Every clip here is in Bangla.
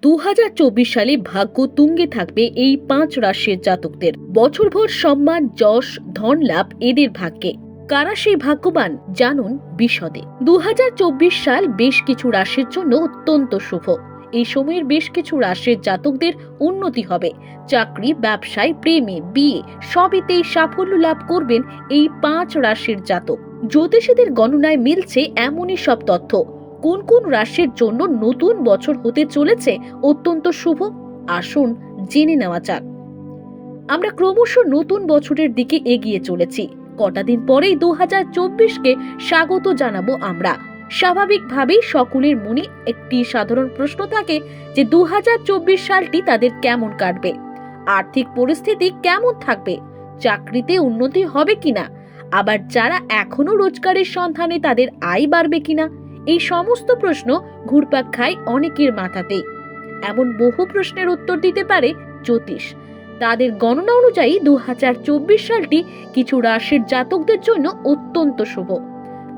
2024 সালে ভাগ্য তুঙ্গে থাকবে এই 5 রাশির জাতকদের। বছরভর সম্মান, যশ, ধন লাভ এদের ভাগ্যে। কারা সেই ভাগ্যবান জানুন বিশদে। 2024 সাল বেশ কিছু রাশির জন্য অত্যন্ত শুভ। এই সময়ের বেশ কিছু রাশির জাতকদের উন্নতি হবে। চাকরি, ব্যবসায়, প্রেমে, বিয়ে সবেতেই সাফল্য লাভ করবেন এই 5 রাশির জাতক। জ্যোতিষীদের গণনায় মিলছে এমনই সব তথ্য। কোন কোন রাশির জন্য নতুন বছর হতে চলেছে অত্যন্ত শুভ, আসুন জেনে নেওয়া যাক। আমরা ক্রমশ নতুন বছরের দিকে এগিয়ে চলেছি। কটা দিন পরেই 2024কে স্বাগত জানাবো আমরা। স্বাভাবিকভাবেই সকলের মনে একটি সাধারণ প্রশ্ন থাকে যে 2024 সালটি তাদের কেমন কাটবে, আর্থিক পরিস্থিতি কেমন থাকবে, চাকরিতে উন্নতি হবে কিনা, আবার যারা এখনো রোজগারের সন্ধানে তাদের আয় বাড়বে কিনা। এই সমস্ত প্রশ্ন ঘুরপাক খায় অনেকের মাথাতেই। এমন বহু প্রশ্নের উত্তর দিতে পারে জ্যোতিষ। তাদের গণনা অনুযায়ী 2024 সালটি কিছু রাশির জাতকদের জন্য অত্যন্ত শুভ।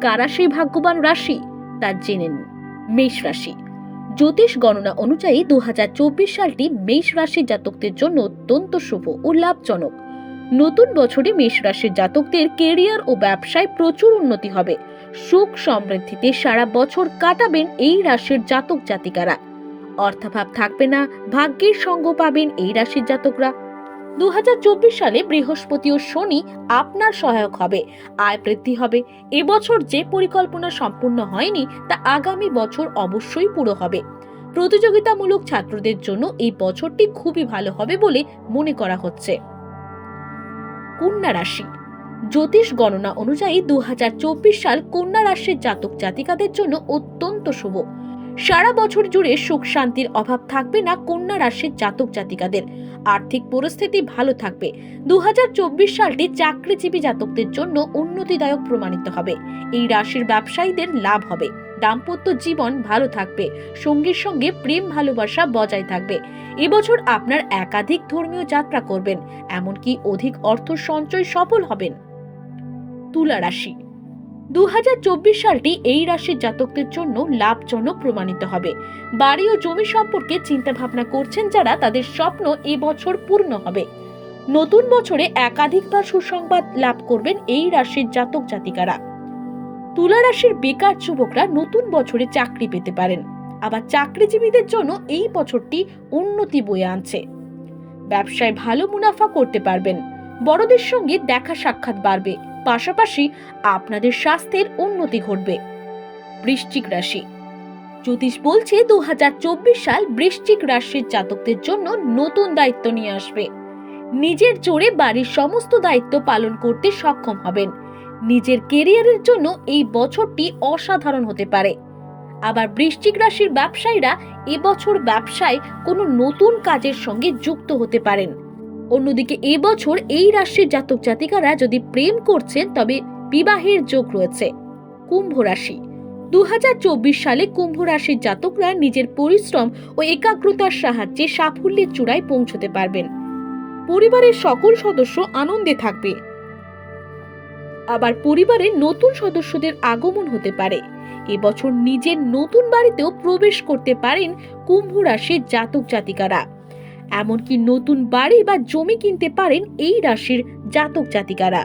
কারা সেই ভাগ্যবান রাশি তা জেনে নিন। মেষ রাশি। জ্যোতিষ গণনা অনুযায়ী 2024 সালটি মেষ রাশির জাতকদের জন্য অত্যন্ত শুভ ও লাভজনক। নতুন বছরে মেষ রাশির জাতকদের কেরিয়ার ও ব্যবসায় প্রচুর উন্নতি হবে। সুখ সমৃদ্ধিতে সারা বছর কাটাবেন এই রাশির জাতক জাতিকারা। অর্থাভাব থাকবে না, ভাগ্যের সঙ্গ পাবেন এই রাশির জাতকরা। 2024 সালে বৃহস্পতি ও শনি আপনার সহায়ক হবে, আয় বৃদ্ধি হবে। এবছর যে পরিকল্পনা সম্পূর্ণ হয়নি তা আগামী বছর অবশ্যই পুরো হবে। প্রতিযোগিতামূলক ছাত্রদের জন্য এই বছরটি খুবই ভালো হবে বলে মনে করা হচ্ছে। কন্যা রাশি। জ্যোতিষ গণনা অনুযায়ী 2024 সাল কন্যা রাশির জাতক জাতিকাদের জন্য অত্যন্ত শুভ। সারা বছর জুড়ে সুখ শান্তির অভাব থাকবে না কন্যা রাশির জাতক জাতিকাদের। আর্থিক পরিস্থিতি ভালো থাকবে। 2024 সালটি চাকরিজীবী জাতকদের জন্য উন্নতিদায়ক প্রমাণিত হবে। এই রাশির ব্যবসায়ীদের লাভ হবে। দাম্পত্য জীবন ভালো থাকবে। সঙ্গীর সঙ্গে প্রেম ভালোবাসা বজায় থাকবে। এবছর আপনার একাধিক ধর্মীয় যাত্রা করবেন, এমনকি অধিক অর্থ সঞ্চয় সফল হবেন। তুলা রাশি। 2024 সালটি এই রাশির জাতকদের জন্য লাভজনক প্রমাণিত হবে। বাড়ি ও জমি সম্পর্কে চিন্তা ভাবনা করছেন যারা, তাদের স্বপ্ন এবছর পূর্ণ হবে। নতুন বছরে একাধিকবার সুসংবাদ লাভ করবেন এই রাশির জাতক জাতিকারা। তুলা রাশির বেকার যুবকরা নতুন বছরে চাকরি পেতে পারেন। আবার চাকরিজীবীদের জন্য এই বছরটি উন্নতি বয়ে আনছে। ব্যবসায় ভালো মুনাফা করতে পারবেন। বড়দের সঙ্গে দেখা সাক্ষাৎ বাড়বে। পাশাপাশি আপনাদের স্বাস্থ্যের উন্নতি ঘটবে। বৃশ্চিক রাশি। জ্যোতিষ বলছে 2024 সাল বৃশ্চিক রাশির জাতকদের জন্য নতুন দায়িত্ব নিয়ে আসবে। নিজের জোরে বাড়ির সমস্ত দায়িত্ব পালন করতে সক্ষম হবেন। নিজের কেরিয়ারের জন্য এই বছরটি অসাধারণ হতে পারে। আবার বৃশ্চিক রাশির ব্যবসায়ীরা এবছর ব্যবসায় কোনো নতুন কাজের সঙ্গে যুক্ত হতে পারেন। অন্যদিকে এবছর এই রাশির জাতক জাতিকারা যদি প্রেম করছেন তবে বিবাহের যোগ রয়েছে। কুম্ভ রাশি। 2024 সালে কুম্ভ রাশির জাতকরা নিজের পরিশ্রম ও একাগ্রতার সাহায্যে সাফল্যের চূড়ায় পৌঁছতে পারবেন। পরিবারের সকল সদস্য আনন্দে থাকবে। আবার পরিবারের নতুন সদস্যদের আগমন হতে পারে। এবছর নিজের নতুন বাড়িতেও প্রবেশ করতে পারেন কুম্ভ রাশির জাতক জাতিকারা। এমনকি নতুন বাড়ি বা জমি কিনতে পারেন এই রাশির জাতক জাতিকারা।